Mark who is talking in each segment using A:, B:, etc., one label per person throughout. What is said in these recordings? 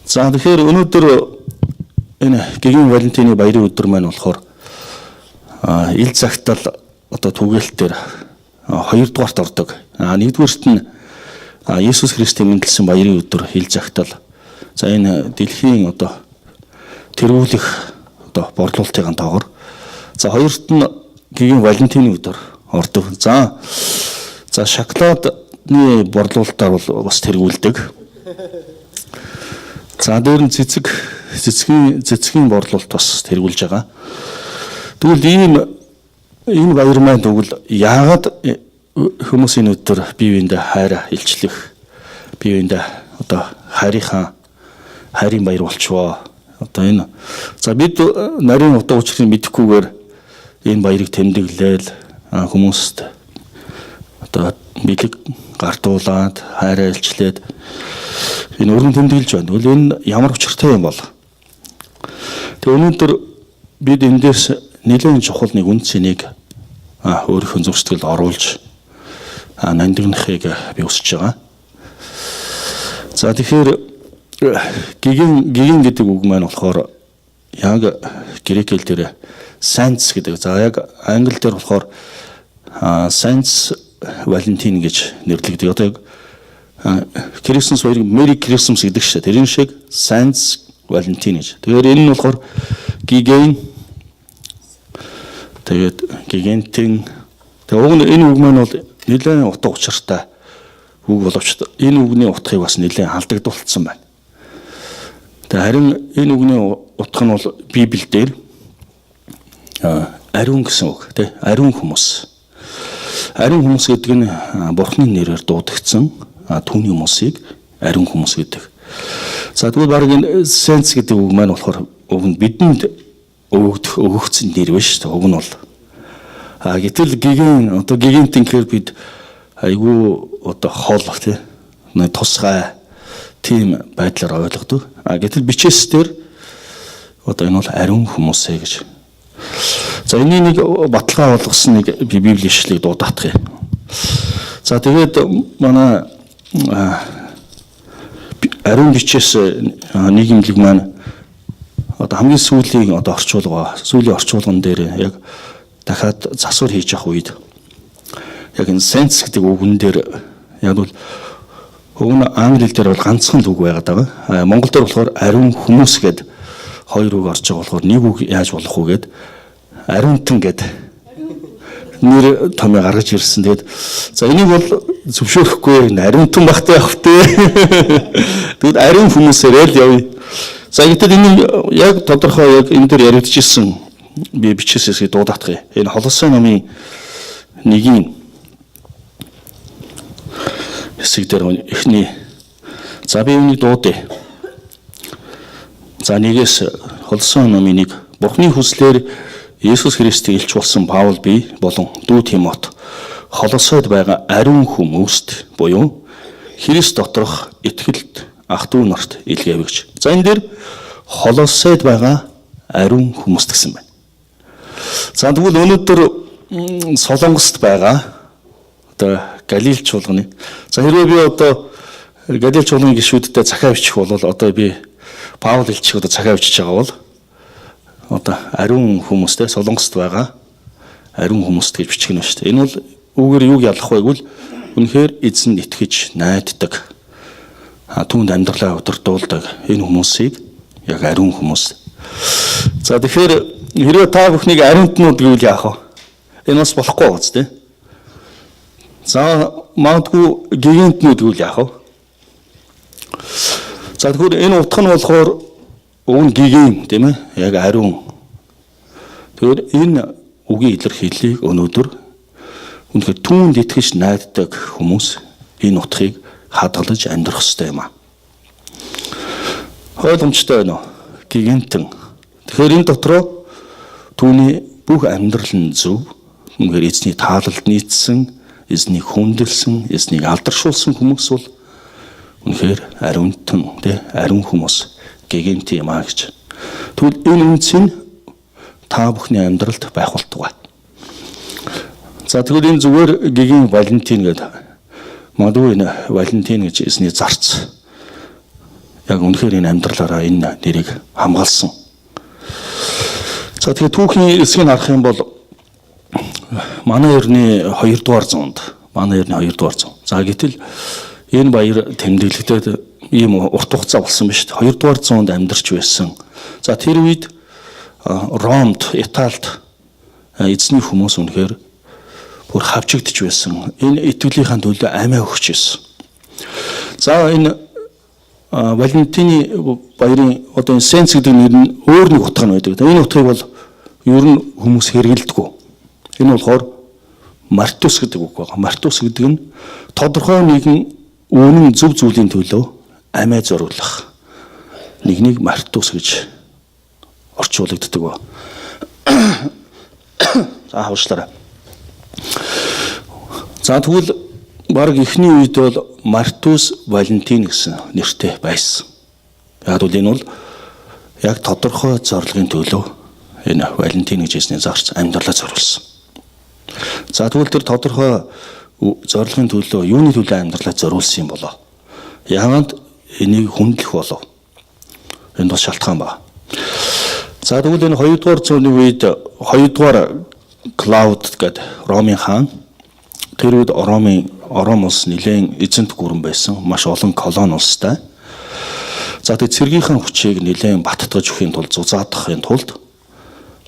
A: За тэгэхээр өнөөдөр энэ гэгийн Валентины баярын өдөр маань болохоор ил загтал одоо түгээлтээр хоёрдугаарт ордог. Нэгдүгээрт нь Есүс Христийн мэндэлсэн баярын өдөр ил загтал. За энэ дэлхийн одоо тэргүүлэх одоо борлуулалтын тоогоор. За хоёрт нь гэгийн Валентины өдөр ордог. За шоколадны борлуулалтаар бол бас тэргүүлдэг. За дээр нь цэцгийн борлуулалт бас тэргүүлж байгаа. Тэгвэл энэ баяр маань тэгвэл яагаад хүмүүс энэ өдөр бие биендээ хайраа илчлэх, бие биендээ одоо хайрын баяр болчихвоо. Одоо энэ за бид нарийн утга учирыг мэдэхгүйгээр энэ баярыг тэмдэглээл хүмүүст одоо бэлэг гартуулаад хайраа илчлээд энэ өргөн тэмдэглэж байна. Тэгвэл энэ ямар учиртай юм бол? Тэг өнөөдөр бид эндээс нэлээд чухал нэг үндсэнийг өөрийнхөө зүрх сэтгэлд оруулж нандинахыг би хүсэж байгаа. За тэгэхээр гиген гэдэг үг маань болохоор яг грек хэл дээр Saints гэдэг. За яг англи дээр болохоор Saints Valentine гэж нэрлэгддэг. Одоо яг Christmas баярыг Merry Christmas гэдэг шүү дээ. Тэрэн шиг Saints Valentine гэж. Тэгэхээр энэ нь болохоор гиген тэгээд гигентин. Тэгээ уг нь энэ үг маань бол нэлээд утга учиртай үг боловч энэ үгний утгыг бас нэлээд алдагдуулсан байна. Тэгээ харин энэ үгний утга нь бол Библиэлд ариун гэсэн үг тий. Ариун хүмүүс. Ариун хүмүүс гэдэг нь Бурхны нэрээр дуудагдсан түүний хүмүүсийг ариун хүмүүс гэдэг. За тэгвэл баг энэ Saints гэдэг үг маань болохоор уг нь бидэнд өгөгдсөн нэр биш шүү дээ. Уг нь бол гэтэл гигантин гэхээр бид айгүй одоо хол тий тусгай тийм байдлаар ойлгодог. Гэтэл бичээс дээр одоо энэ бол ариун хүмүүсээ гэж. За энэний нэг баталгаа болгосон нэг библийн ишлэгийг дуудаах юм. За тэгээд манай ариун бичээс нийгэмлэг маань одоо хамгийн сүүлийн одоо сүүлийн орчуулган дээр яг дахиад засвар хийж явах үед яг энэ Saints гэдэг үгэн дээр яг бол уг нь англи хэл дээр бол ганцхан үг байгаад байгаа. Монгол дээр болохоор ариун хүмүүс гэдэг хоёр үг орж байгаа болохоор нэг үг яаж болох вэ гэд ариунтан гэдэг нэр томьёо гаргаж ирсэн. Тэгээд за энийг бол зөвшөөрөхгүй ариунтан багтай явах те. Тэгвэл ариун хүмүүсээр л явъя. За гэтэл энэ яг тодорхой яг энэ дээр яригдчихсэн би бичээсээ дуудаах юм. Энэ холосын номын 1-ийн хэсэг дээр эхний за би үүнийг дуудъя. За 1-ээс холосын номын 1 Бурхны хүслээр Есүс Христийг илч болсон Паул би болон дүү Тимот холосойд байгаа ариун хүмүүст буюу Христ доторх итгэлд ах дүү нарт илгээвгч. За энэ дээр холосойд байгаа ариун хүмүүст гэсэн байна. За тэгвэл өнөөдөр Солонгост байгаа одоо Галил чуулганы. За хэрвээ би одоо Галил чуулганы гишүүдтэй захаа бичих бол одоо би Паул илчих одоо захаа бичиж байгаа бол одоо ариун хүмүүстэй Солонгост байгаа ариун хүмүүст гэж бичих нь шүү дээ. Энэ бол үүгээр юуг ялах вэ гэвэл үнэхээр эзэнд итгэж найддаг түүнд амьдралаа удирдуулдаг энэ хүмүүсийг яг ариун хүмүүс. За тэгэхээр хэрвээ та бүхнийг ариунтнууд гэвэл яах вэ? Энэ бас болохгүй гоц тий. За магадгүй гигантнууд гэвэл яах вэ? За тэгэхээр энэ утга нь болохоор уг нь гиген тийм ээ яг ариун. Тэгэхээр энэ үгийн илэрхийллийг өнөөдөр үнэхээр түүнд итгэж найддаг хүмүүс энэ утгыг хадгалж амьдрах ёстой юм аа. Ойлгомжтой байна уу? Гигантэн. Тэгэхээр энэ дотроо түүний бүх амьдрал нь зөв, үнэхээр эзний таалалд нийцсэн, эзнийг хүндэлсэн, эзнийг алдаршуулсан хүмүүс бол үнэхээр ариунтан, тий, ариун хүмүүс гигант юм аа гэж. Тэгвэл энэ үнцийг та бүхний амьдралд байх болтугай. За тэгвэл энэ зүгээр гигийн Валентин гэдэг магадгүй энэ Валентин гэж эзний зарц яг үнэхээр энэ амьдралаараа энэ нэрийг хамгаалсан. За тэгээд түүхийн эсгийг харах юм бол манай эртний 2 дугаар зуунд За гэтэл энэ баяр тэмдэглэгдээд ийм урт хугацаа болсон биш. 2 дугаар зуунд амьдарч байсан. За тэр үед Ромд, Италид эзний хүмүүс үнэхээр бүр хавчигдж байсан. Энэ итгэлийнхаа төлөө амиа өгч байсан. За энэ Валентины баярын одоо энэ сенс гэдэг нэр нь өөр нэг утга нь байдаг. Энэ утгыг бол ер нь хүмүүс хэрэгэлдэггүй. Энэ болохоор Мартус гэдэг үг байна. Мартус гэдэг нь тодорхой нэгэн үнэн зөв зүйлийн төлөө амиа зориулах. Нэгнийг Мартус гэж орчуулагддаг ба. За хавшлаарай. За тэгвэл баг эхний үед бол Мартус Валентин гэсэн нэртэй байсан. Яг бол энэ бол яг тодорхой зорилгын төлөө энэ Валентин гэж хэлсний зарц амьдралаа зориулсан. За тэгвэл тэр тодорхой зорилгын төлөө юуны төлөө амьдралаа зориулсан юм болоо? Яагаад энийг хүндлэх болов? Энэ бас шалтгаан ба. За тэгвэл энэ 2 дугаар зууны үед 2 дугаар Клауд гэдэг Ромын хаан тэр үед Ром улс нэлээд эзэнт гүрэн байсан. Маш олон колони улстай. За тэгээд цэргийнхаа хүчийг нэлээд баттгаж өхийн тулд зузаадахын тулд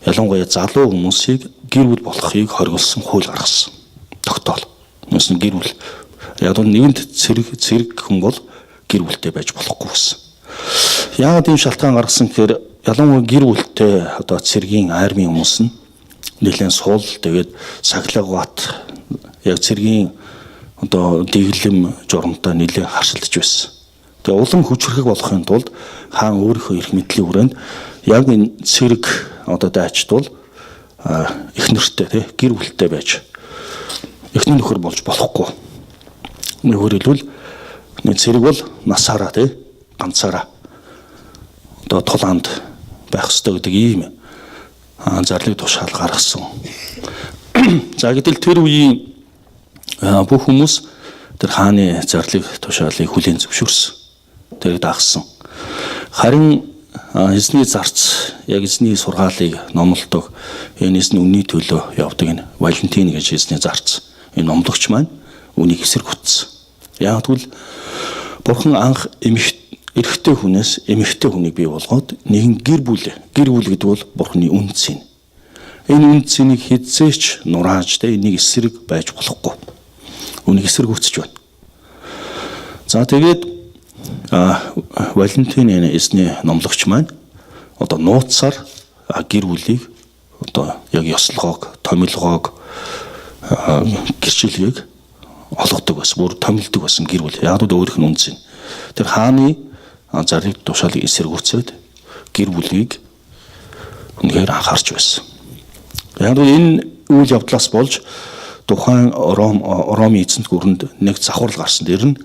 A: ялангуяа залуу хүмүүсийг гэр бүл болохыг хориглосон хууль гаргасан. Тогтоол. Нүс нь гэр бүл. Яг нь нэгэнт цэрэг хүн бол гэр бүлтэй байж болохгүй гэсэн. Яагаад ийм шалтгаан гаргасан гэхээр ялангуяа гэр бүлтэй одоо цэргийн армийн хүмүүс нь нэлээд суул тэгээд сахилагуут яг цэргийн одоо дэглэм журамтай нэлээд харшилдж байсан. Тэгээ улам хүчрхэг болохын тулд хаан өөрийнхөө эрх мэдлийн хүрээнд яг энэ цэрэг одоо дайчдвал их нэртэй гэр бүлтэй байж эхний нөхөр болж болохгүй. Өөрөөр хэлбэл энэ цэрэг бол насаараа ганцаараа одоо тулаанд байх ёстой гэдэг ийм зарлиг тушаал гаргасан. За гэтэл тэр үеийн бүх хүмүүс тэр хааны зарлиг тушаалыг хүлээн зөвшөөрсөн. Тэр дагсан. Харин эзний зарц, яг эзний сургаалыг номлодог энэ эзний үнний төлөө явдаг энэ Валентин гэж эзний зарц. Энэ номлогч маань үнийг эсэргүүцсэн. Яг тэгвэл Бурхан анх эрэгтэй хүнээс эмэгтэй хүнийг бий болгоод нэгэн гэр бүл гэдэг бол Бурханы үнц юм. Энэ үнцнийг хизээч нурааж энийг эсрэг байж болохгүй. Үнийг эсэргүүцэж байна. За тэгээд Валентин энэ эзний номлогч маань одоо нууцаар гэр бүлийг одоо яг ёслогоог, томилгоог, гэрчлэгийг олгодог байсан. Бүр томилдог байсан гэр бүл. Яг л өөрийнх нь үнц юм. Тэр хааны зарлиг тушаалыг эсэргүүцээд гэр бүлийг үнэхээр анхаарч байсан. Яг л энэ үйл явдлаас болж тухайн Ромын эзэнт гүрэнд нэг завхарл гарсан. Тэр нь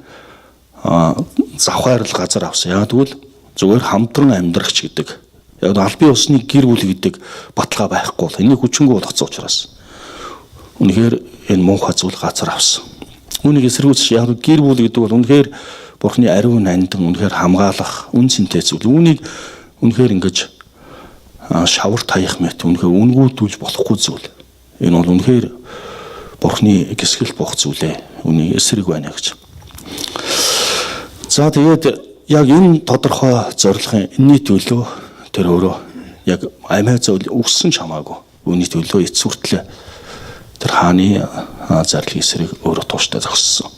A: завхаарл газар авсан. Яг тэгвэл зүгээр хамтран амьдрахч гэдэг. Яг албан ёсны гэр бүл гэдэг баталгаа байхгүй бол энийг хүчингүй болгоцсон учраас үнэхээр энэ муухай зүйл газар авсан. Үүнийг эсэргүүцэж яг гэр бүл гэдэг бол үнэхээр Бурхны ариун нандин үнэхээр хамгаалах үн цэнтэй зүйл. Үүнийг үнэхээр ингэж шавар таях мэт үнэхээр үнгүүдүүлж болохгүй зүйл. Энэ бол үнэхээр Бурхны гисгэлт бох зүйлээ. Үнийг эсрэг байна гэж. За тэгээд яг энэ тодорхой зорилгын энэний төлөө тэр өөрөө яг амиа зөвл өгсөн ч хамаагүй. Үүний төлөө эц хүртлээ тэр хааны зарлиг эсрэг өөрөө тууштай зогссон.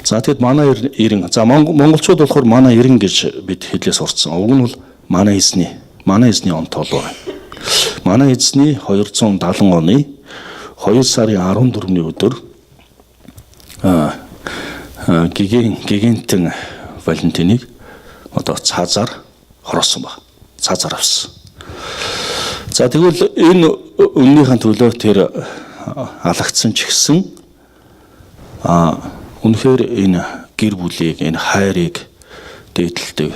A: За тэгэд манай эрен. За монголчууд болохоор манай эрен гэж бид хэлээ сурцсан. Уг нь бол манай эзний онтол байна. Манай эзний 270 оны 2 сарын 14-ний өдөр гигантын Валентиныг одоо цаазаар хороосон баг. Цаазаар авсан. За тэгвэл энэ үннийхэн төлөө тэр алагдсан ч гэсэн үнэхээр энэ гэр бүлийг, энэ хайрыг дээдэлдэг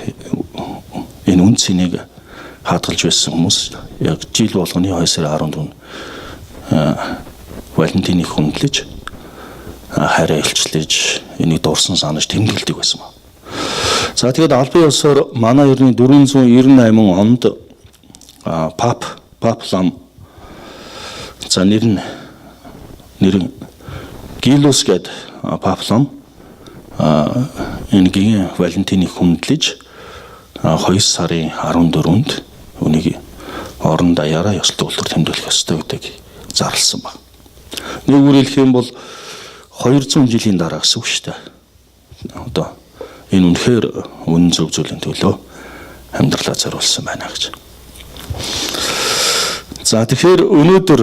A: энэ үн цэнийг хадгалж байсан хүмүүс яг жил болгоны 2 сарын 14 Валентиныг хүндлэж хайраа илчлэж энийг дурсан санаж тэмдэглэдэг байсан ба. За тэгээд албан ёсоор манай эртний 498 онд пап лам за нэр Гилус гээд пап лам энэ гин Валентиныг хүндлэж 2 сарын 14-нд үнийг орон даяараа ёслол үйлдвэр тэмдэглэх ёстой гэдэг зарласан баг. Нэг үгээр хэлэх юм бол 200 жилийн дараа гэсэн үг шүү дээ. Одоо энэ үнэхээр үнэн зөв зүйлийн төлөө амьдралаа зориулсан байна гэж. За тэгэхээр өнөөдөр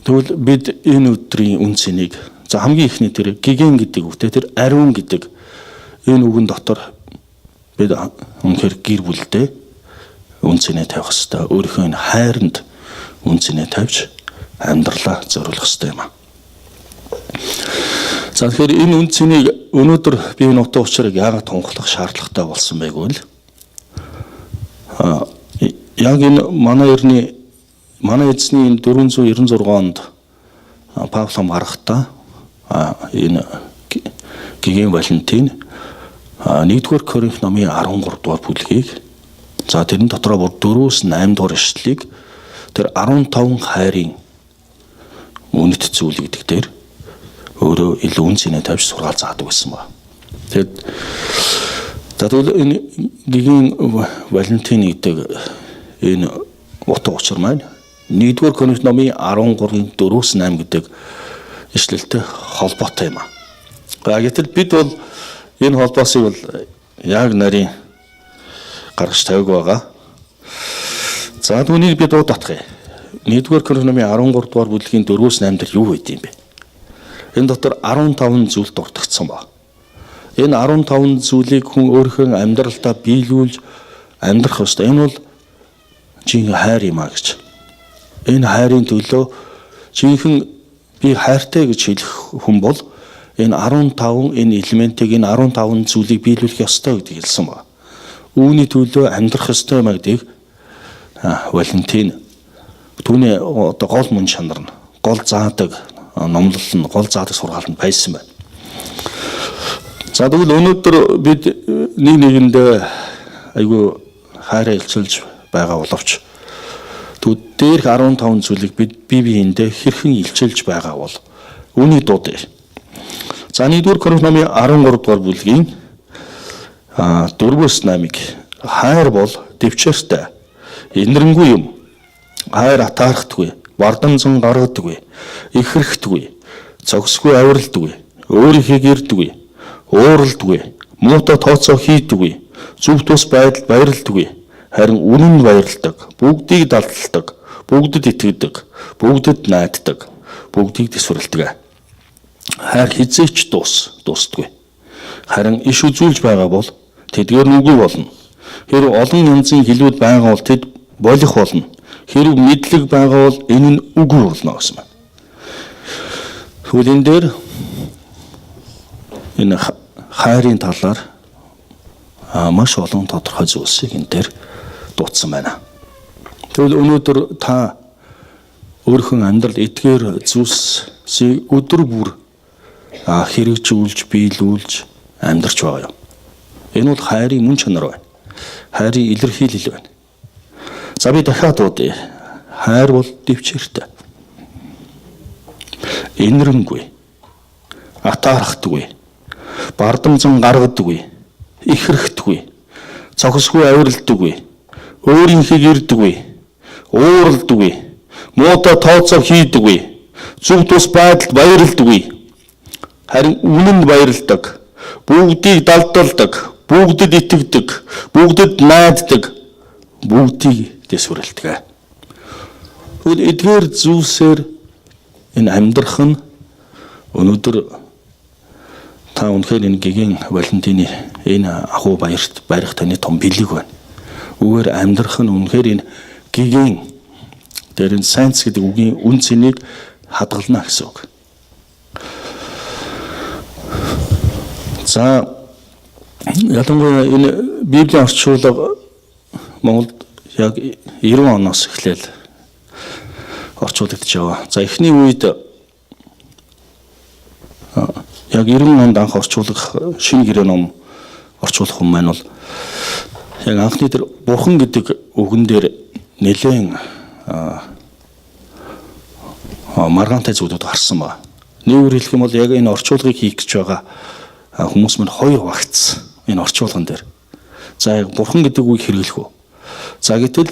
A: тэгвэл бид энэ өдрийн үн цэнийг за хамгийн ихний тэр гиген гэдэг үгтэй тэр ариун гэдэг энэ үгэн дотор бид үнэхээр гэр бүлдээ үн цэнэ тавих хэрэгтэй. Өөрийнхөө энэ хайранд үн цэнэ тавьж амьдралаа зориулах хэрэгтэй юм аа. За тэгэхээр энэ үн цэнийг өнөөдөр би энэ утга учирыг яагаад тунхаглах шаардлагатай болсон байг вэ? Яг энэ манай эзний 496 онд Павлом гарахдаа энэ гиген Валентин 1-р Коринф номын 13 дугаар бүлгийг за тэрэн дотроо бүр 4-8 дугаар ишлэлийг тэр 15 хайрын үнэт зүйл гэдэг дээр өөрөө илүү үн цэнэ тавьж сургаал заадаг байсан ба. Тэгвэл энэ гиген Валентин гэдэг энэ утга учир маань 1-р Коринф номын 13-ын 4-8 гэдэг ишлэлтэй холбоотой юм аа. Гэтэл бид бол энэ холбоосыг бол яг нарийн гаргаж тавиг байгаа. За түүнийг бид дуудах юм. 1-р Коринф номын 13 дугаар бүлгийн 4-8 дээр юу байд юм бэ? Энэ дотор 15 зүйл дуртагдсан ба. Энэ 15 зүйлийг хүн өөрийнхөө амьдралдаа биелүүлж амьдрах ёстой. Энэ бол жинхэнэ хайр юм а гэж. Энэ хайрын төлөө жинхэнэ би хайртай гэж хэлэх хүн бол энэ 15 энэ элементийг энэ 15 зүйлийг биелүүлэх ёстой гэдгийг хэлсэн ба. Үүний төлөө амьдрах ёстой юм гэдгийг Валентин түүний одоо гол мөн чанар нь гол заадаг номлол нь гол заадаг сургаалт нь байсан байна. За тэгвэл өнөөдөр бид нэгэндээ айгүй хайраа илчилж байгаа боловч тэгвэл дээрх 15 зүйлийг бид биеиндээ хэрхэн илчилж байгаа бол үүнийг дуудъя. За 1-р Коринф номын 13 дугаар бүлгийн 4-8-ыг хайр бол дэвчээртэй инэрэнгүй юм. Хайр атаархдаггүй, бардамзан гаргадаггүй, их хэрэгтгүй, цогсгүй авиралдаггүй, өөрийнхөө гэрдэггүй, ууралдаггүй, муутай тооцоо хийдэггүй, зөв тус байдалд баярлдаггүй, харин үнэнд баярладаг, бүгдийг далдалдаг, бүгдэд итгэдэг, бүгдэд найддаг, бүгдийг дэвсвэрлэдэг. Хайр хизээч дуусдаггүй. Харин иш үзүүлж байгаа бол тэдгээр нь үгүй болно. Хэрэв олон янзын хэлбүүд байгаа бол тэд болох болно. Хэрэв мэдлэг байгаа бол энэ нь үгүй болно гэсэн байна. Тэгвэл энэ дээр энэ хайрын талаар маш олон тодорхой зүйлсийг энэ дээр дутсан байна. Тэгвэл өнөөдөр та өөрийнхөө амьдрал эдгээр зүйлсийг өдөр бүр хэрэгжүүлж, биелүүлж амьдарч байгаа юм. Энэ бол хайрын мөн чанар байна. Хайрын илэрхийлэл байна. За би дахиад дуудъя. Хайр бол дэвчээртэй. Инэрэнгүй. Атаархдаггүй. Бардамзан гаргадаггүй. Их хэрэгтгүй. Цогсгүй авиралдаггүй. Өөрийнхөө гэрдэггүй. Ууралдаггүй. Муутай тооцоо хийдэггүй. Зөв тус байдалд баярлдаггүй. Харин үнэнд баярладаг. Бүгдийг далдалдаг. Бүгдэд итгэдэг. Бүгдэд найддаг. Бүгдийг дэвсвэрлэдэг. Тэгвэл эдгээр зүйлсээр энэ амьдрах нь өнөөдөр та үнэхээр энэ гиген Валентины энэ ахуй баярт барих таны том бэлэг байна. Үүгээр амьдрах нь үнэхээр энэ гиген дээр энэ сайнс гэдэг үгийн үн цэнийг хадгална гэсэн үг. За ялангуяа энэ Библийн орчуулга Монголд яг 90 оноос эхлээл орчуулагдж байгаа. За эхний үед яг 90 онд анх орчуулах шинэ гэрээ ном орчуулах хүн маань бол яг анхны тэр бурхан гэдэг үгэн дээр нэлээд маргаантай зүйлүүд гарсан ба. Нэгүр хэлэх юм бол яг энэ орчуулгыг хийх гэж байгаа хүмүүс маань хоёр багц энэ орчуулган дээр. За яг бурхан гэдэг үгийг хэрэглэх үү. За гэтэл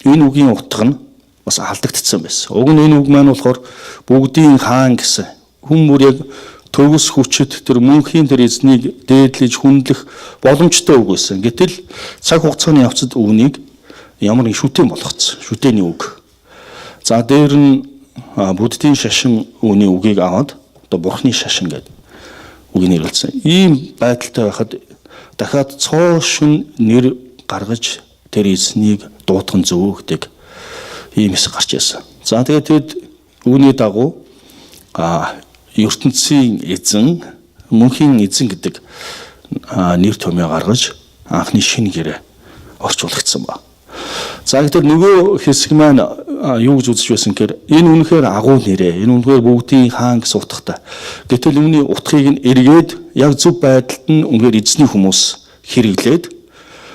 A: энэ үгийн утга нь бас алдагдсан байсан. Уг нь энэ үг маань болохоор бүгдийн хаан гэсэн хүн бүр яг төгс хүчит тэр мөнхийн тэр эзнийг дээдлэж хүндлэх боломжтой үг байсан. Гэтэл цаг хугацааны явцад үүнийг ямар нэг шүтэн болгоцсон. Шүтэний үг. За дээр нь буддийн шашин үүний үгийг аваад одоо бурхны шашин гэдэг үгийг нэрлэлсэн. Ийм байдалтай байхад дахиад цоо шин нэр гаргаж тэр эзнийг дуутган зөв гэдэг ийм хэсэг гарч ирсэн. За тэгээд үүний дагуу ертөнцийн эзэн, мөнхийн эзэн гэдэг нэр томьёо гаргаж анхны шинэ гэрээ орчуулагдсан ба. За гэтэл нөгөө хэсэг маань юу гэж үзэж байсан гэхээр энэ үнэхээр агуу нэрээ, энэ үнэхээр бүгдийн хаан гэсэн утгатай. Гэтэл үүний утгыг нь эргээд яг зөв байдалд нь үнэхээр эзний хүмүүс хэрэглээд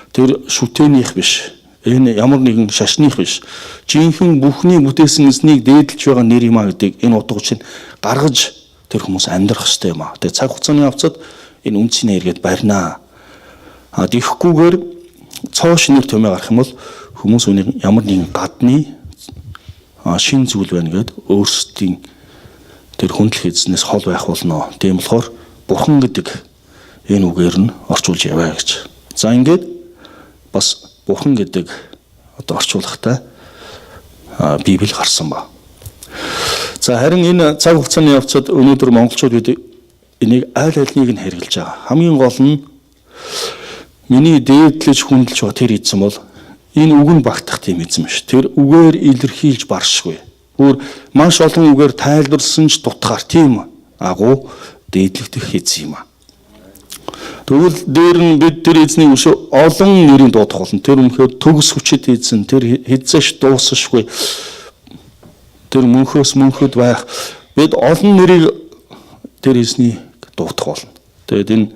A: тэр шүтэнийх биш, энэ ямар нэгэн шашных биш, жинхэнэ бүхний бүтээсэн эзнийг дээдлж байгаа нэр юм а гэдэг энэ утга чинь гаргаж тэр хүмүүс амьдрах ёстой юм а. Тэгээ цаг хугацааны явцад энэ үнцний эргээд барьнаа. Тэгэхгүйгээр цоо шинээр томьёо гарах юм бол хүмүүс үнийг ямар нэгэн гадны шин зүйл байна гэд өөрсдийн тэр хүндлэх эзнээс хол байх болно. Тийм болохоор бурхан гэдэг энэ үгээр нь орчуулж яваа гэж. За ингээд бас бурхан гэдэг одоо орчуулгатай Библи гарсан ба. За харин энэ цаг хугацааны явцад өнөөдөр монголчууд бид энийг аль алиныг нь хэрэгжилж байгаа. Хамгийн гол нь миний дээдлэж хүндэлж байгаа тэр эзэн бол энэ үг нь багтах тийм эзэн биш. Тэр үгээр илэрхийлж баршгүй. Өөр маш олон үгээр тайлбарлсан ч дутгаар тийм агуу дээдлэгдэх эзэн юм а. Тэгвэл дээр нь бид тэр эзнийг өшөө олон нэрийн дуудах болно. Тэр үнэхээр төгс хүчит эзэн, тэр хэзээш дуусахгүй. Тэр мөнхөөс мөнхөд байх. Бид олон нэрийг тэр эзнийг дуудах болно. Тэгээд энэ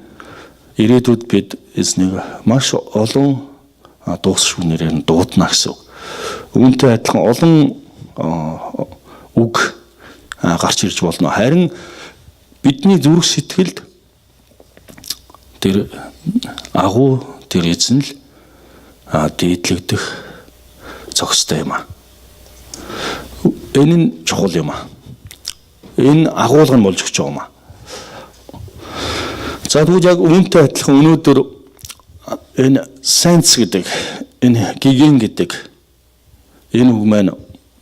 A: ирээдүйд бид эзнийг маш олон дуусшгүй нэрээр нь дуудана гэсэн үг. Үүнтэй адилхан олон үг гарч ирж болно. Харин бидний зүрх сэтгэлд тэр агуу тэр эзэн л дээдлэгдэх зохистой юм а. Энэ нь чухал юм а. Энэ агуулга нь болж өгч байгаа юм а. За тэгвэл яг үүнтэй адилхан өнөөдөр энэ sense гэдэг, энэ гиген гэдэг энэ үг маань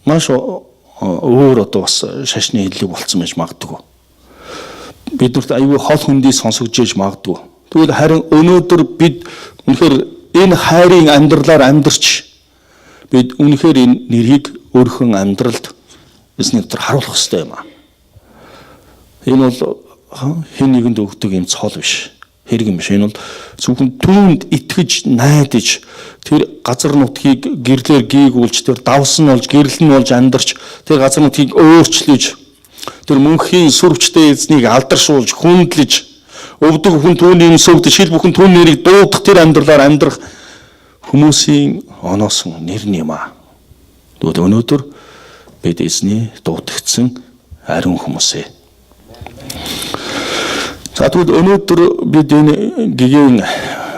A: маш өөр одоо бас шашны хэллэг болцсон байж магадгүй. Биднэрт аюул хол хөндий сонсогдож иж магадгүй. Тэгвэл харин өнөөдөр бид үнэхээр энэ хайрын амьдралаар амьдарч бид үнэхээр энэ нэрийг өөрхөн амьдралд эзний дотор харуулах хэрэгтэй юм а. Энэ бол хэн нэгэнд өгдөг юм цол биш. Хэрэг юм биш. Энэ бол зөвхөн түүнд итгэж, найдаж тэр газар нутгийг гэрлэр гийгүүлж, тэр давсан болж, гэрэл нь болж амьдарч, тэр газар нутгийг өөрчлөж, тэр мөнхийн сүрвчтэй эзнийг алдаршуулж, хүндлэж, өвдөг хүн түүний сөөгдөж, шил бүхэн түүний нэрийг дуудах тэр амьдралаар амьдрах хүмүүсийн оноосон нэр нь юм а. Тэгвэл өнөөдөр бид эзний дуудагдсан ариун хүмүүсээ. За тэгвэл өнөөдөр бид энэ гиген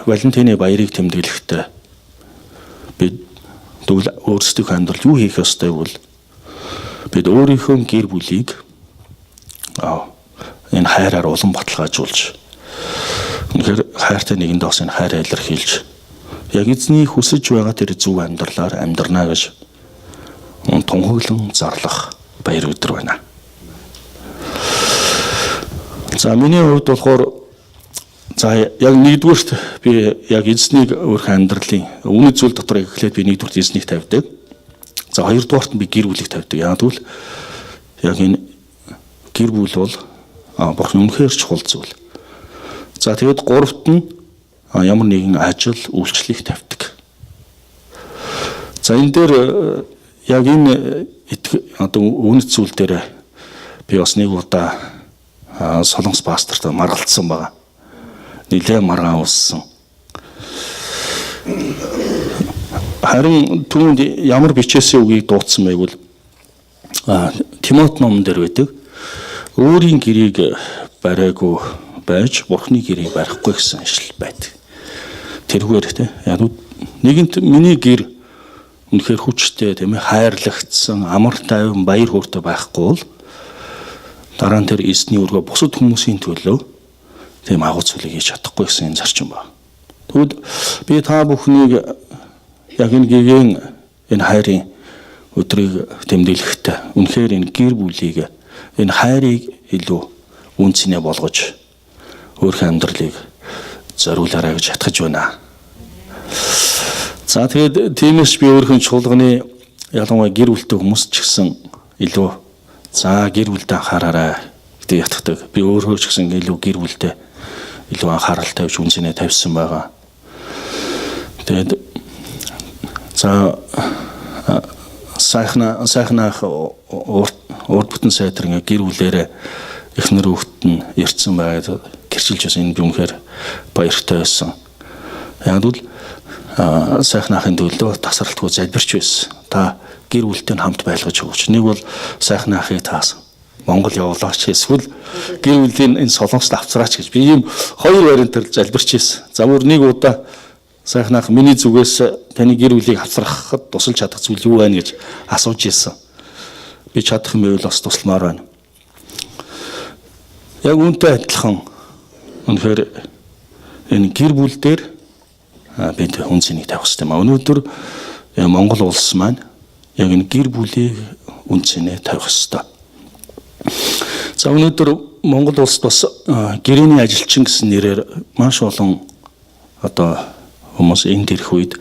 A: Валентины баярыг тэмдэглэхдээ бид тэгвэл өөрсдийнхөө амьдрал юу хийх ёстой вэ? Бид өөрийнхөө гэр бүлийг энэ хайраар улам баталгаажуулж, үнэхээр хайртай нэгэндээ бас энэ хайраа илэрхийлж, яг эзний хүсэж байгаа тэр зөв амьдралаар амьдрнаа гэж тунхаглан зарлах баяр өдөр байна. За миний хувьд болохоор за яг нэгдүгürt би яг эзнийг өөрхөн амьдралын үнэт зүйл дотор эхлээд би нэгдүгürt эзнийг тавьдаг. За хоёрдугаарт нь би гэр бүлийг тавьдаг. Яг тэгвэл яг энэ гэр бүл бол бурхан үнэхээр чухал зүйл. За тэгээд гуравт нь ямар нэгэн ажил үйлчлэлийг тавьдаг. За энэ дээр яг энэ одоо үнэт зүйл дээр би бас нэг удаа Солонгос пастортай маргалцсан байгаа. Нилээн маргаан ууссан. Харин түүнд ямар бичээсээ үгийг дуудсан байвал Тимот номон дээр байдаг. Өөрийн гэрийг бариагүй байж Бурхны гэрийг барихгүй гэсэн ишлэл байдаг. Тэрүүгээр те яг нэгэнт миний гэр үнэхээр хүчтэй тийм ээ хайрлагдсан амар тайван баяр хөөртэй байхгүй бол дараа нь тэр эзний өргөө бусад хүмүүсийн төлөө тийм агуу зүйлийг хийж чадахгүй гэсэн энэ зарчим байна. Тэгвэл би та бүхнийг яг энэ гэгээн энэ хайрын өдрийг тэмдэглэхдээ үнэхээр энэ гэр бүлийг энэ хайрыг илүү үнцнээ болгож өөрийнхөө амьдралыг зориулаарай гэж хатгаж байна. За тэгээд тиймээс би өөрийнхөө чуулганы ялангуяа гэр бүлтэй хүмүүс ч гэсэн илүү за гэр бүлдээ анхаараарай гэдэг ятгадаг. Би өөрөө ч гэсэн илүү гэр бүлдээ илүү анхаарал тавьж үнцнээ тавьсан байгаа. Тэгээд за сайхнах урд бүтэн сайдар ингээ гэр бүлээрээ эхнэр хүүхэд нь ирсэн байгаад гэрчилж байсан. Энэ би үнэхээр баяртай байсан. Яг л сайхнахын төлөө тасралтгүй залбирч байсан. Та гэр бүлтэй хамт байлгаж өгөөч. Нэг бол сайхнахыг таас Монгол явуулаач эсвэл гэр бүлийн энэ солонгост авцраач гэж би ийм хоёр вариантаар залбирч байсан. За мөр нэг удаа сайхнах миний зүгээс таны гэр бүлийг авцрахад тусалж чадах зүйл юу байна гэж асууж ирсэн. Би чадах юм байвал бас тусламаар байна. Яг үүнтэй адилхан үнэхээр энэ гэр бүл дээр бид үнцнийг тавих хэрэгтэй маа. Өнөөдөр Монгол улс маань яг энэ гэр бүлийг үнцнээ тавих хэрэгтэй. За өнөөдөр Монгол улсд бас гэрээний ажилчин гэсэн нэрээр маш олон одоо хүмүүс энд ирэх үед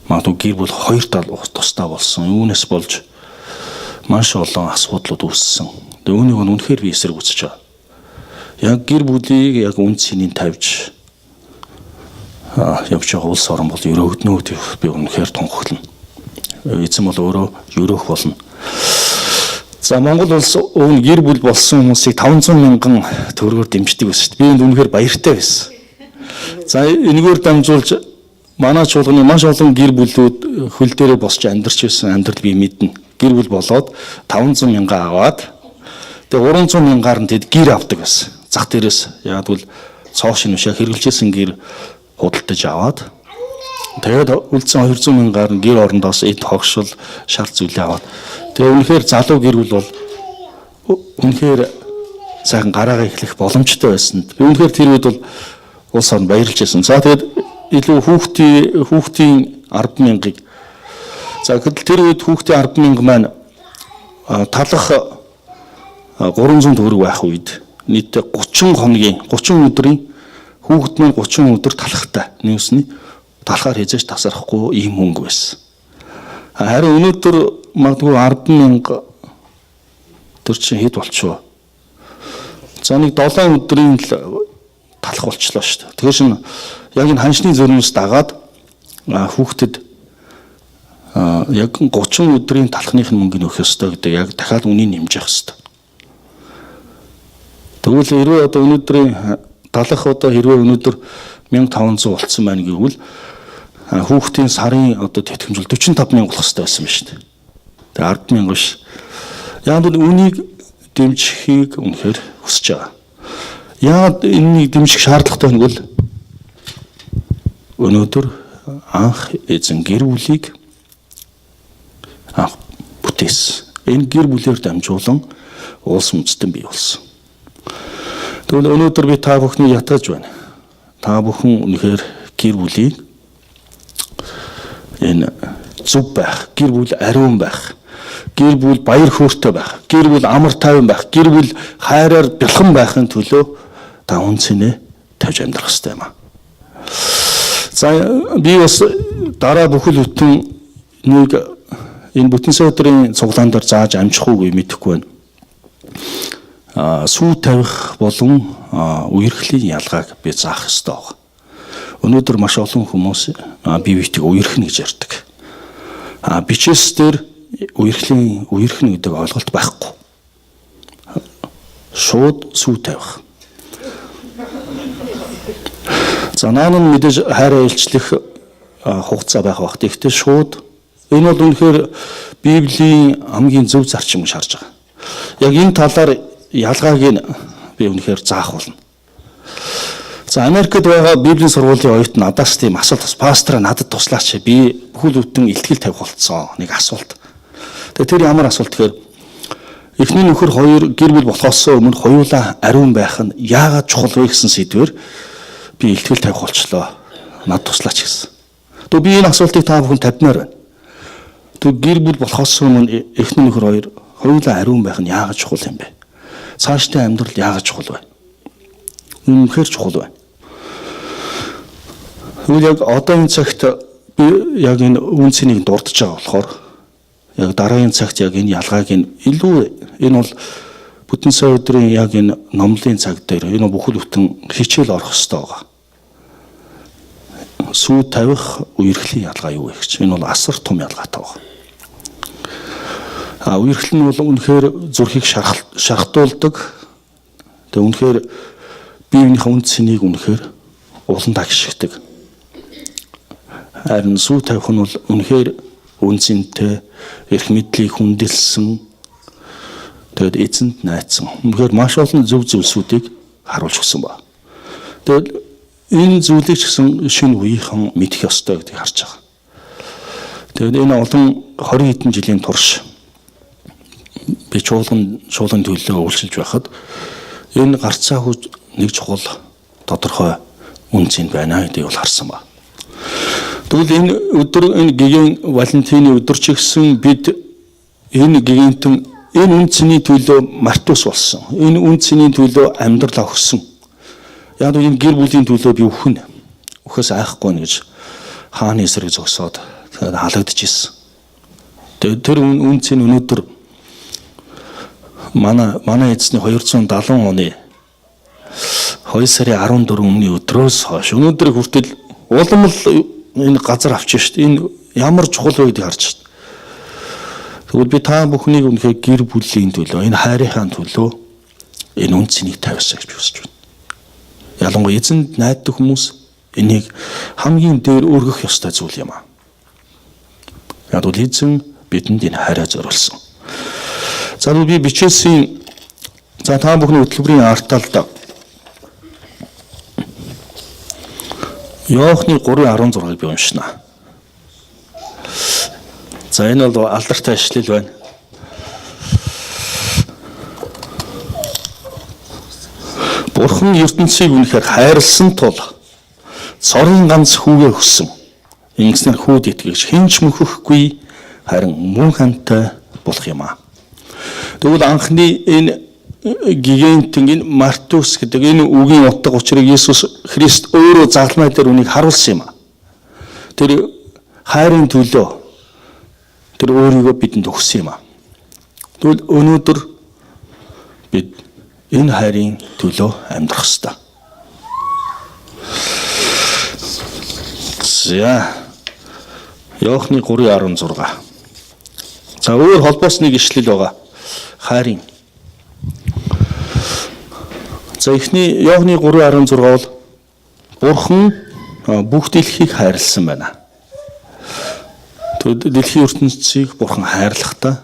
A: магадгүй гэр бүл хоёр тал тусдаа болсон. Үүнээс болж маш олон асуудлууд үүссэн. Үүнийг үнэхээр би эсрэг үзэж байгаа. Яг гэр бүлийг яг үнцнийг тавьж явж байгаа улс орн бол өрөөгднө гэдэг би үнэхээр тунхаглана. Эзэн бол өөрөө өрөөх болно. За Монгол улс өвн гэр бүл болсон хүмүүсийг 500 мянган төгрөгөөр дэмждэг байсан шүү дээ. Би энд үнэхээр баяртай байсан. За энэгээр дамжуулж манай чуулганы маш олон гэр бүлүүд хөл дээрээ босч амьдарч байсан амьдрал би мэднэ. Гэр бүл болоод 500 мянга аваад тэгээ 300 мянгаар нь тэд гэр авдаг байсан. Зах дээрээс яг бол цоошин бишээ хэрэгжилсэн гэр худалдаж аваад тэгээд үлдсэн 200 мянгаар нь гэр орондоос эд хогшил шар зүйлээ аваад тэгээ үнэхээр залуу гэр бүл бол үнэхээр сайхан гараагаа эхлэх боломжтой байсан. Би үнэхээр тэр үед бол улс орнд баярлж байсан. За тэгээд илүү хүүхдийн 10 мянгаыг за тэр үед хүүхдийн 10 мянга маань талах 300 төгрөг байх үед нийт 30 өдрийн хүүхэд маань 30 өдөр талахтай нүүсний талахаар хязгаарч тасрахгүй ийм мөнгө байсан. Харин өнөөдөр магадгүй 10 мянга төр чинь хэд болчихоо. За нэг 7 өдрийн л талах болчлоо шүү дээ. Тэгэхээр шин яг энэ ханшны зөрмөс дагаад хүүхдэд яг 30 өдрийн талхных нь мөнгө нөхөх ёстой гэдэг яг дахиад үнийг нэмжих ёстой. Тэгвэл хэрвээ одоо өнөөдрийн талах одоо хэрвээ өнөөдөр 1500 болцсон байна гэвэл хүүхдийн сарын одоо тэтгэмжил 45 мянга болох ёстой байсан шүү дээ. Тэгээ 10 мянга биш. Яг л үнийг дэмжихийг үнэхээр хүсэж байгаа. Яг энэнийг дэмжих шаардлагатай нь бол өнөөдөр анх эзэн гэр бүлийг бүтээсэн. Энэ гэр бүлээр дамжуулан улс үндэстэн бий болсон. Тэгвэл өнөөдөр би та бүхнийг ятгаж байна. Та бүхэн үнэхээр гэр бүлийг энэ зөв байх, гэр бүл ариун байх, гэр бүл баяр хөөртэй байх, гэр бүл амар тайван байх, гэр бүл хайраар бэлхэн байхын төлөө та үнцнээ тавьж амьдрах хэрэгтэй юм аа. За би бас дараа бүхэл бүтэн нэг энэ бүтэн сойдрын цуглаан дээр зааж амжих уугүй мэдэхгүй байна. Сүү тавих болон үерхлийн ялгааг би заах ёстой байна. Өнөөдөр маш олон хүмүүс бие биетийг үерхнэ гэж ярьдаг. Бичээс дээр үерхнэ гэдэг ойлголт байхгүй. Шууд сүү тавих. За наан нь мэдээж хайраа илчлэх хугацаа байх бах. Тэгтээ шууд энэ бол үнэхээр Библийн хамгийн зөв зарчим гэж харж байгаа. Яг энэ талаар ялгааг нь би үнэхээр заах болно. За Америкт байгаа Библийн сургуулийн оюут надаас тийм асуулт бас пастора надад туслаач. Би бүхэл бүтэн ихтгэл тавих болцсон нэг асуулт. Тэгээ тэр ямар асуулт гэхээр эхний нөхөр хоёр гэр бүл болохоос өмнө хоёулаа ариун байх нь яагаад чухал вэ гэсэн сэдвээр би ихтгэл тавих болчлоо. Над туслаач гэсэн. Тэгээ би энэ асуултыг та бүхэн тавьмаар байна. Тэгээ гэр бүл болохоос өмнө эхний нөхөр хоёр хоёулаа ариун байх нь яагаад чухал юм бэ? Цаашдын амьдрал яагаад чухал вэ? Үнэхээр чухал байна. Тэгвэл яг одоо энэ цагт би яг энэ үнцнийг дурдж байгаа болохоор яг дараагийн цагт яг энэ ялгааг илүү энэ бол бүтэн сая өдрийн яг энэ номлын цаг дээр энэ бүхэл бүтэн хичээл орох хэрэгтэй байгаа. Сүү тавих үерхлийн ялгаа юу вэ гэж. Энэ бол асар том ялгаатай байна. Үерхэл нь бол үнэхээр зүрхийг шархтуулдаг. Тэгээ үнэхээр биеийнхээ үнд цэнийг үнэхээр улан тагшигдаг. Харин сүү тавих нь бол үнэхээр үнцэнтэй, эрх мэдлийг хүндэлсэн, тэгээд эзэнт найдсан. Үнэхээр маш олон зөв зүйлсүүдийг харуулж өгсөн ба. Тэгээд энэ зүйлийг ч гэсэн шинэ үеийнхэн мэдэх ёстой гэдгийг харж байгаа. Тэгээд энэ олон 20 хэдэн жилийн турш би чуулган төлөө үйлчилж байхад энэ гарцаагүй нэг чухал тодорхой үнцэн байна гэдгийг бол харсан ба. Тэгвэл энэ өдөр энэ гигийн Валентины өдөр ч гэсэн бид энэ гигийнтэн энэ үнцний төлөө мартус болсон. Энэ үнцний төлөө амьдрал өгсөн. Яг энэ гэр бүлийн төлөө би өхөөс айхгүй нэ гэж хааны эсрэг зогсоод тэгээд халагдчихсэн. Тэгээд тэр үнцний өнөөдөр манай эзний 270 оны 2 сарын 14-ний өдрөөс хойш өнөөдөр хүртэл улам л энэ газар авчих шүү дээ. Энэ ямар чухал вэ гэдгийг харж шүү дээ. Тэгвэл би та бүхнийг үнэхээр гэр бүлийн төлөө, энэ хайрынхаа төлөө энэ үнцнийг тавьсаа гэж хүсэж байна. Ялангуяа эзэнд найддаг хүмүүс энийг хамгийн дээр өргөх ёстой зүйл юм аа. Яг бол эзэн бидэнд энэ хайраа зориулсан. За би бичээсийн та бүхний хөтөлбөрийн арталд Иохны 3:16-ыг би уншина. За энэ бол алдартай ишлэл байна. Бурхан ертөнцийг үнэхээр хайрлсан тул цорын ганц хүүгээ өгсөн. Ингэснээр хүүд итгэж хинч мөхөхгүй харин мөн хантай болох юм аа. Тэгвэл анхны энэ гигантын энэ Мартус гэдэг энэ үгийн утга учирыг Есүс Христ өөрөө загламай дээр үнийг харуулсан юм аа. Тэр хайрын төлөө тэр өөрийгөө бидэнд өгсөн юм аа. Тэгвэл өнөөдөр бид энэ хайрын төлөө амьдрах ёстой. За Иохны 3:16. За өөр холбоос нэг ишлэл байгаа. Хайрын. За эхний Иохны 3:16 бол Бурхан бүх дэлхийг хайрлсан байна. Тэгвэл дэлхийн ертөнцийг Бурхан хайрлахдаа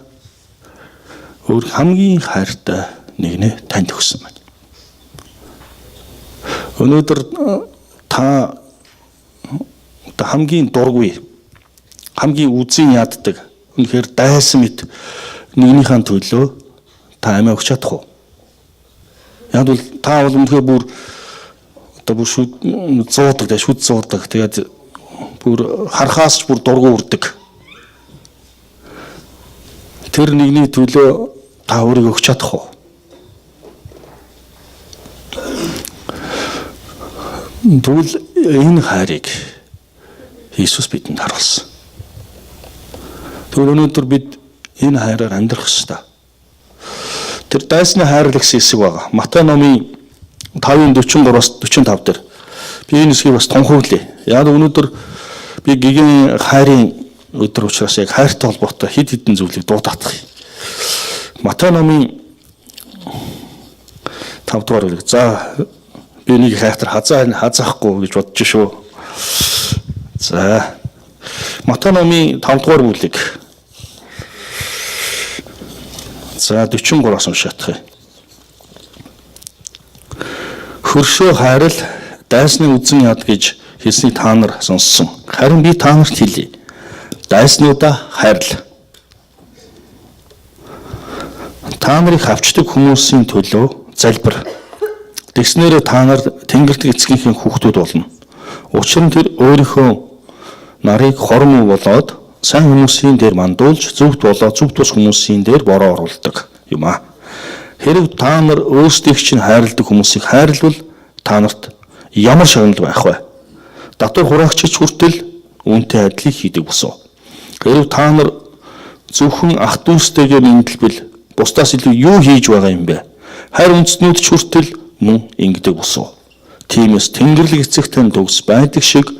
A: өөр хамгийн хайртай нэгнээ танд өгсөн байна. Өнөөдөр та хамгийн дургүй, хамгийн үзэн яддаг, үнэхээр дайсан мэт нэгнийхэн төлөө та амиа өгч чадах уу? Яг бол та бол үнэхээр бүр шүд зуудаг. Тэгээд бүр харахаас ч бүр дургу үрдэг. Тэр нэгний төлөө та өөрийгөө өгч чадах уу? Тэгвэл энэ хайрыг Иесус бидэнд харуулсан. Тэгвэл өнөөдөр бид энэ хайраар амьдрах ёстой. Тэр дайсны хайр гэсэн хэсэг байгаа. Матай номын 5:43-аас 45 дээр би энэ хэсгийг бас тунхаглая. Яг өнөөдөр би гигийн хайрын өдөр учраас яг хайртай холбоотой хэд хэдэн зүйлийг дуудах. Матай номын 5 дугаар бүлэг. За би нэг хайхтар хазаахгүй гэж бодож шүү. За Матай номын 5 дугаар бүлэг. За 43-аас уншаадах. Хөршөө хайрал дайсны үзэн яд гэж хэлснийг та нар сонссон. Харин би та нарт хэлье. Дайснуудаа хайрл. Та нарыг авчдаг хүмүүсийн төлөө залбир. Тэгснээр та нар Тэнгэрт эцгийнхээ хүүхдүүд болно. Учир нь тэр өөрийнхөө нарыг хормоо болоод сайн хүмүүсийн дээр мандуулж зөвхт болоод зөвхт бус хүмүүсийн дээр бороо оруулдаг юм аа. Хэрэг та нар өөрсдийг чинь хайрладаг хүмүүсийг хайрлавал та нарт ямар шагнал байх вэ? Дотор хураагчч хүртэл үүнтэй адилыг хийдэг босоо. Хэрэг та нар зөвхөн ах дүүстэйгээ мэдлбэл бусдаас илүү юу хийж байгаа юм бэ? Хайр үндэстнүүд ч хүртэл мөн ингэдэг босоо. Тиймээс Тэнгэрлэг эцэг тань төгс байдаг шиг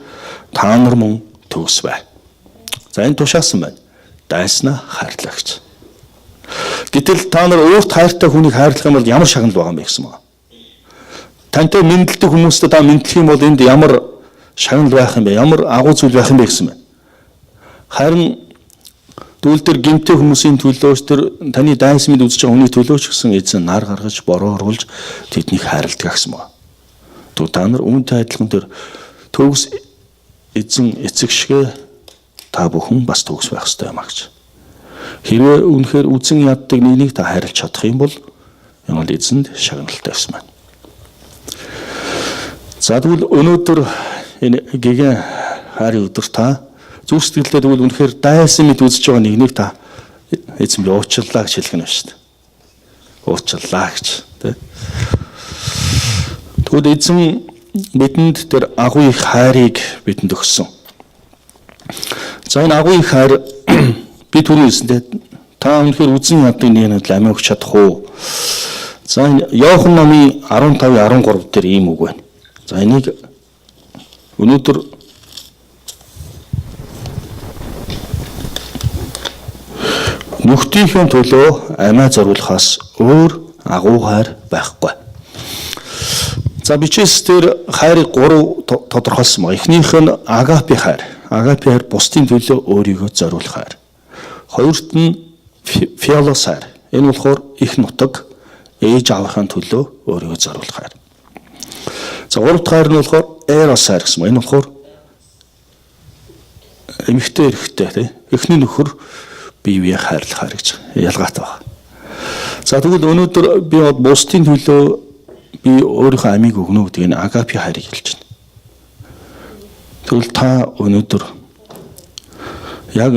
A: та нар мөн төгс бай. За энэ тушаасан байна. Дайснаа хайрлагч. Гэтэл та нар өөрт хайртай хүнийг хайрлах юм бол ямар шагнал байгаа юм бэ гэсэн маа. Тантай мэдлдэг хүмүүстэй та мэдлэх юм бол энд ямар шагнал байх юм бэ? Ямар агуу зүйл байх юм бэ гэсэн байна. Харин дүүл дээр гэмтэй хүмүүсийн төлөөс тэр таны дайс мэд үзэж байгаа хүний төлөөч гэсэн эзэн нар гаргаж бороо оруулж тэднийг хайрладаг гэсэн маа. Тэгвэл та нар үүнтэй адилхан тэр төгс эзэн эцэг шигэ та бүхэн бас төгс байх ёстой юм а гэж. Хэрвээ үнэхээр үзэн яддаг нэгнийг та хайрлах чадах юм бол энэ бол эзэнд шагналтай байсан байна. За тэгвэл өнөөдөр энэ гэгэн хайрын өдөр та зүрх сэтгэлдээ тэгвэл үнэхээр дайсан мэд үзэж байгаа нэгнийг та эзэн би уучлалаа гэж хэлэх нь шүү дээ. Уучлалаа гэж тий. Тэгвэл эзэн бидэнд тэр агуу их хайрыг бидэнд өгсөн. За энэ агуу их хайр би түрүү хэлсэнтэй та үнэхээр үзэн яддаг нэгнэд амиа өгч чадах уу? За энэ Иохан номын 15:13 дээр ийм үг байна. За энийг өнөөдөр нүхтийнхээ төлөө амиа зориулахаас өөр агуу хайр байхгүй. За бичээс дээр хайрыг 3 тодорхойлсон байна. Эхнийх нь агапи хайр. Агапи хайр бусдын төлөө өөрийгөө зориулах хайр. Хоёрт нь фиолос хайр. Энэ болохоор их нутаг ээж аавынхаа төлөө өөрийгөө зориулах хайр. За гурав дахь хайр нь болохоор эрос хайр гэсэн. Энэ болохоор эмэгтэй эрэгтэй тий. Эхний нөхөр бие биеэ хайрлах хайр гэж ялгаатай байна. За тэгвэл өнөөдөр би бусдын төлөө би өөрийнхөө амийг өгнө гэдэг энэ агапи хайрыг хэлж байна. Тэгвэл та өнөөдөр яг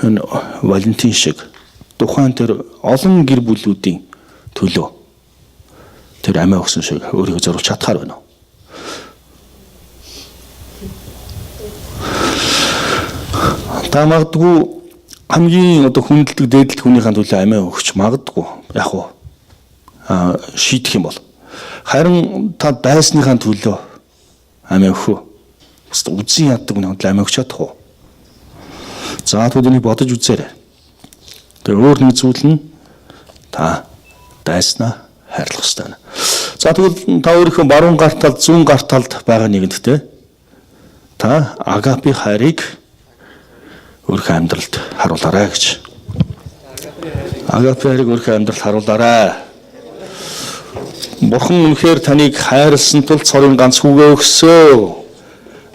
A: энэ Валентин шиг тухайн тэр олон гэр бүлүүдийн төлөө тэр амиа өгсөн шиг өөрийгөө зориулж чадхаар байна уу? Та магадгүй хамгийн хүндэлдэг дээдлэх хүнийхээ төлөө амиа өгч магадгүй яг уу шийдэх юм бол харин та дайсныхаа төлөө амиа өгөх үү? Үзэн яддаг хүний төлөө амиа өгч чадах уу? За тэгвэл энийг бодож үзээрэй. Тэгээ өөр нэг зүйл нь та дайснаа хайрлах хэрэгтэй байна. За тэгвэл та өөрийнхөө баруун гар талд, зүүн гар талд байгаа нэгэнттэй та агапи хайрыг өөрийнхөө амьдралд харуулаарай гэж. Агапи хайрыг өөрийнхөө амьдралд харуулаарай. Бурхан үнэхээр таныг хайрлсан тул цорын ганц хүүгээ өгсөө.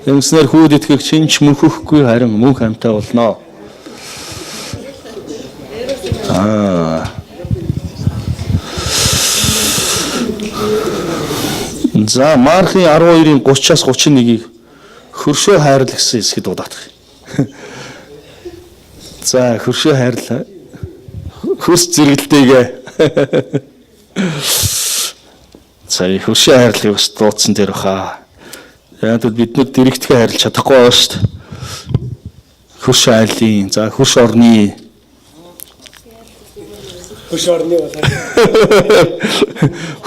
A: Ингэснээр хүүд итгэх чинч мөнхөхгүй харин мөнх амьтаа болно. За Маркийн 12-ын 30-аас 31-ийг хөршөө хайрл гэсэн хэсэгт дуудах. За хөршөө хайрл хөрс зэрэгэлтэйгээ. За хөршөө хайрлыг бас дуудсан дээр баха. Яг бид нүд дэрэгдэхээ хайрлах чадахгүй байна шүү дээ. Хөрш айлын, за хөрш орны. Хөрш орны бол.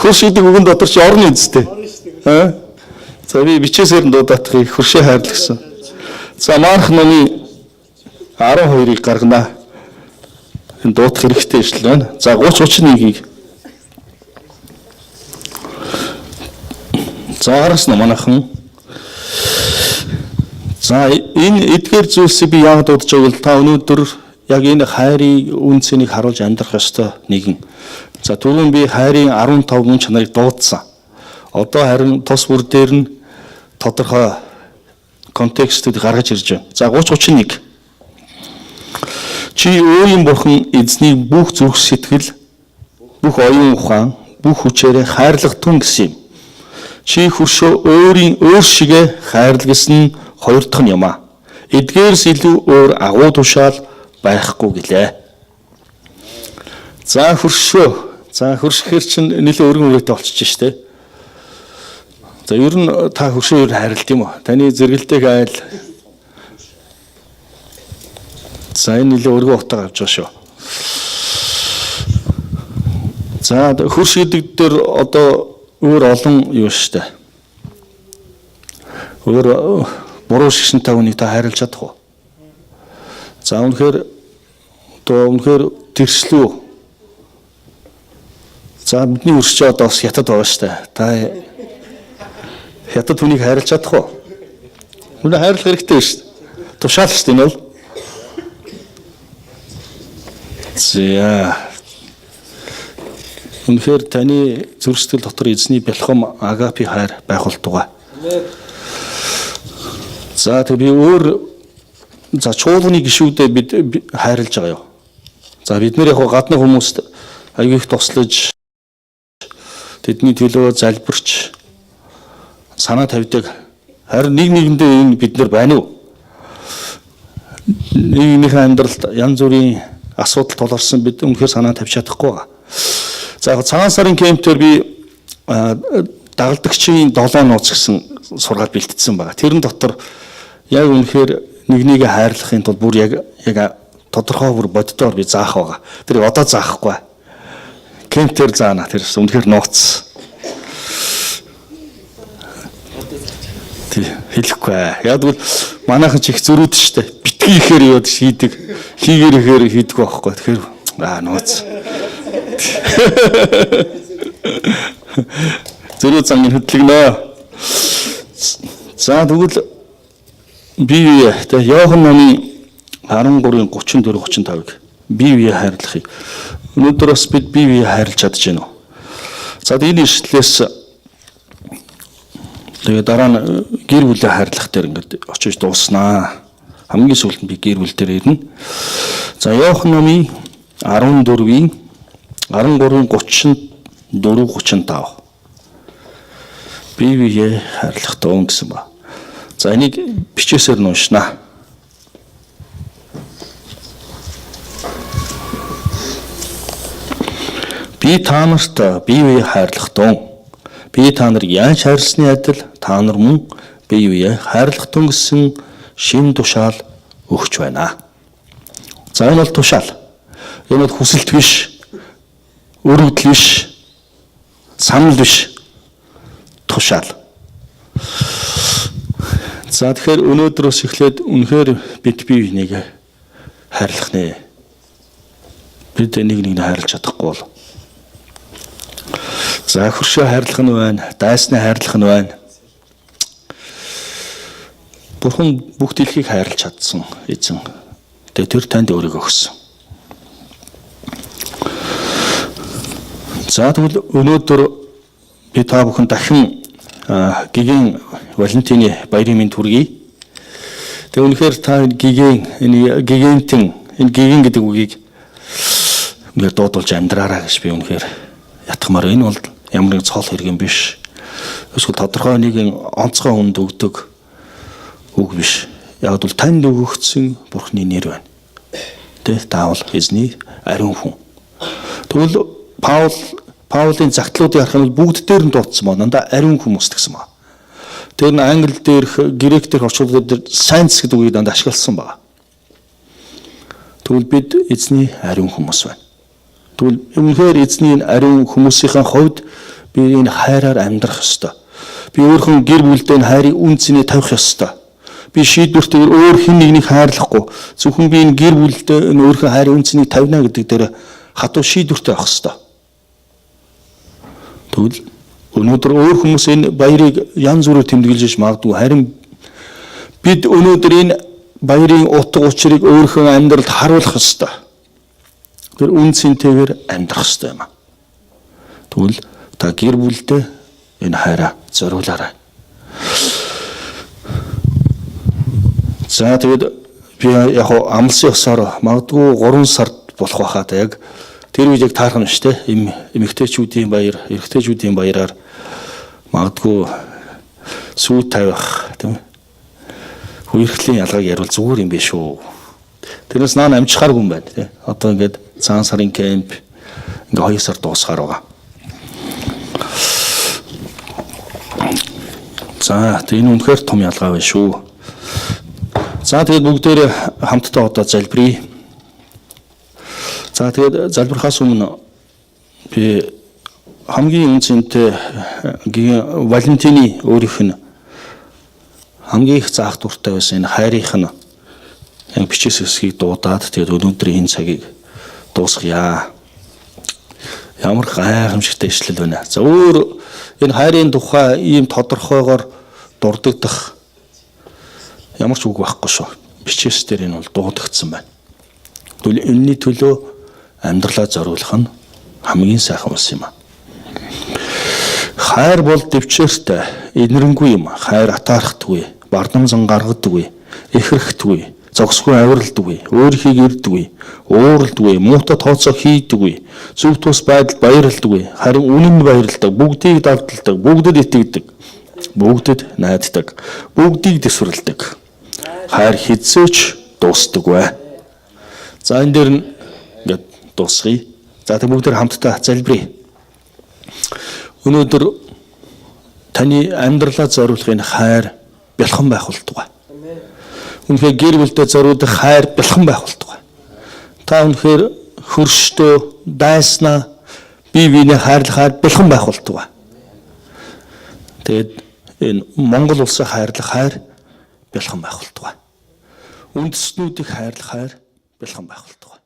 A: Хөрш гэдэг үгэн дотор ч орны үстэй. За би бичээсээр нь дуудаахыг хөршөө хайрлах гэсэн. За Марк номын 12-ыг гаргана. Энэ дуудах хэрэгтэй шүү дээ. За 30-31-ийг. За араас нь манайхан За энэ эдгээр зүйлсийг би яагаад дуудаж байгааг бол та өнөөдөр яг энэ хайрын үнцнийг харуулж амьдрах ёстой нэгэн. За түрүүн би хайрын 15 мөн чанарыг дуудсан. Одоо харин тус бүр дээр нь тодорхой контекстыг гаргаж ирж байна. За 30-31. Чи өөрийн бурхан эзнийг бүх зүрх сэтгэл, бүх оюун ухаан, бүх хүчээрээ хайрлах тун гэсэн юм. Чи хөршөө өөр шигэ хайрл гэсэн нь хоёр дахь нь юм а. Эдгээрс илүү өөр агуу тушаал байхгүй гэлээ. За хөршөөр чинь нэлээд өргөн үрээтэй болчихж штэ. За ер нь та хөршөөр хайрлт юм уу? Таны зэрэгэлтэйг айл. За энэ нэлээд өргөн утга авч байгаа шүү. За хөрш гэдэг дээр одоо өөр олон юу штэ. Өөр буруу шигшинтэй хүнийг та хайрлаж чадах уу? За үнэхээр тэрслүү. За бидний өршөө одоо бас хятад байгаа штэ. Та хятад хүнийг хайрлаж чадах уу? Үнэ хайрлах хэрэгтэй шүү дээ. Тушаал шүү дээ энэ бол. За үнэхээр таны зүрх сэтгэл дотор эзний бэлхэм агапи хайр байх болтугай. За тэг би за чуулганы гишүүдээ бид хайрлаж байгаа юу? За бид нэр яг гадны хүмүүст аяг их туслаж тэдний төлөө залбирч санаа тавьдаг. Харин нэгэндээ энэ бид нар байна уу? Нэгнийхээ амьдралд янз бүрийн асуудал тулгарсан бид үнэхээр санаа тавьж чадахгүй байгаа. За яг цагаан сарын кемпээр би дагалдагчийн 7 нууц гэсэн сургаал бэлтгэсэн байгаа. Тэрэн дотор яг үнэхээр нэгнийгээ хайрлахын тулд бүр яг тодорхой бүр боддоор би заах байгаа. Тэр одоо заахгүй. Кемпээр заана. Тэр үнэхээр нууц. Хэлэхгүй. Яг бол манайхан ч их зөрүүд штэ. Битгий ихээр яваад шийдэг. Хийгээр ихээр хийдэг байхгүй. Тэгэхээр нууц. Зөрүү замын хөдлөгнөө. За тэгвэл бие тэ Иохан номын 13:34-35-ыг бие хайрлахыг өнөөдөр бас бид бие хайрлаж чадж байна уу? За энэ ишлэлээс тэгээ дараа нь гэр бүлээ хайрлах дээр ингээд очиж дууснаа. Хамгийн сүүлд нь би гэр бүл дээр ирнэ. За Иохан номын 14-ийн 13:34-35 бие хайрлах туун гэсэн ба. За энийг бичээсээр нь уншнаа. Би та нарт бие хайрлах туун. Би та нарыг яаж хайрлсны адил та нар мөн бие хайрлах тун гэсэн шин тушаал өгч байна. За энэ бол тушаал. Энэ бол хүсэлт биш. Өргөдөл биш. Санал биш. Тушаал. За тэгэхээр өнөөдрөөс эхлээд үнэхээр бид бие биенийг хайрлах нэ. Бид нэг хайрлаж чадахгүй бол. За хөршөө хайрлах нь байна, дайсны хайрлах нь байна. Бурхан бүх дэлхийг хайрлаж чадсан эзэн. Тэгээ тэр танд өөрийгөө өгсөн. За тэгвэл өнөөдөр би та бүхэн дахин гигийн Валентины баярын мэнд хүргэе. Тэгээ үнэхээр та энэ гигийн гэдэг үгийг ингээд дуудуулж амьдраарай гэж би үнэхээр ятгамаар. Энэ бол ямар нэг цол хэрэг юм биш. Эсвэл тодорхой нэгэн онцгой хүнд өгдөг үг биш. Яг бол танд өгөгдсөн Бурхны нэр байна. Тэ та бол эзний ариун хүн. Тэгвэл Паулын загтлуудыг харах нь бүгд дээр нь дуудсан ба дандаа ариун хүмүүс гэсэн ба. Тэр нь англи дээрх, грек дээрх орчуулгууд дээр science гэдэг үгийг дандаа ашигласан ба. Тэгвэл бид эзний ариун хүмүүс байна. Тэгвэл үнэхээр эзний ариун хүмүүсийн хувьд би энэ хайраар амьдрах ёстой. Би өөрхөн гэр бүлдээ хайрын үн цэнийг тавих ёстой. Би шийдвэртэйгээр өөр хэн нэгнийг хайрлахгүй. Зөвхөн би энэ гэр бүлдээ өөрхөн хайрын үн цэнийг тавина гэдэг дээр хатуу шийдвэртэй байх ёстой. Тэгвэл өнөөдөр өөр хүмүүс энэ баярыг янз бүрээр тэмдэглэж магадгүй. Харин Бид өнөөдөр энэ баярын утга учирыг өөрийнхөө амьдралд харуулах ёстой. Тэр үн цэнтэйгээр амьдрах ёстой юм. Тэгвэл та гэр бүлдээ энэ хайраа зориулаарай. За тэгээд би яг амлсан ёсоор магадгүй 3 сард болох байхаа та яг тэр үед яг таарах юм шүү дээ. Эмэгтэйчүүдийн баяр, эрэгтэйчүүдийн баяраар магадгүй сүйд тавих тийм үерхлийн ялгааг яривал зүгээр юм биш үү. Тэрнээс наа амжихааргүй юм байна тийм. Одоо ингээд цагаан сарын кемп ингээд 2 сар дуусгаар байгаа. За энэ үнэхээр том ялгаа байна шүү. За тэгээд бүгдээрээ хамтдаа одоо залбирая. За тэгээд залбирахаас өмнө би хамгийн үнцэнтэй Валентины өөрийнх нь хамгийн их заах дуртай байсан энэ хайрынх нь яг бичээс хэсгийг дуудаад тэгээд өнөөдрийн энэ цагийг дуусгая. Ямар гайхамшигтай ишлэл байна. За өөр энэ хайрын тухай ийм тодорхойгоор дурддах ямар ч үг байхгүй шүү. Бичээс дээр энэ бол дуудагдсан байна. Тэгвэл энэний төлөө амьдралаа зориулах нь хамгийн сайхан ус юм. Хайр бол дэвчээртэй, инэрэнгүй юм. Хайр атаархдаггүй, бардамзан гаргадаггүй, эхрэхдаггүй, зогсгүй авиралдаггүй, өөрхийг ирдэггүй, ууралдаггүй, муутай тооцоо хийдэггүй, зөв тус байдалд баярлдаггүй, харин үнэнд баярлдаг, бүгдийг дагдалдаг, бүгдэд итгэдэг, бүгдэд найддаг, бүгдийг дэвсвэрлэдэг. Хайр хизээч дуустдаггүй. За энэ дээр ингээд дуусгая. За тэг бүгд хамтдаа залбирая. Өнөөдөр таны амьдралаа зориулах энэ хайр бэлхэн байх болтугай. Үнэхээр гэр бүлдээ зориулах хайр бэлхэн байх болтугай. Та үнэхээр хөрштөө, дайснаа, бие биенээ хайрлах хайр бэлхэн байх болтугай. Тэгээд энэ Монгол улсыг хайрлах хайр бэлхэн байх болтугай. Үндэстнүүдийг хайрлах хайр бэлхэн байх болтугай.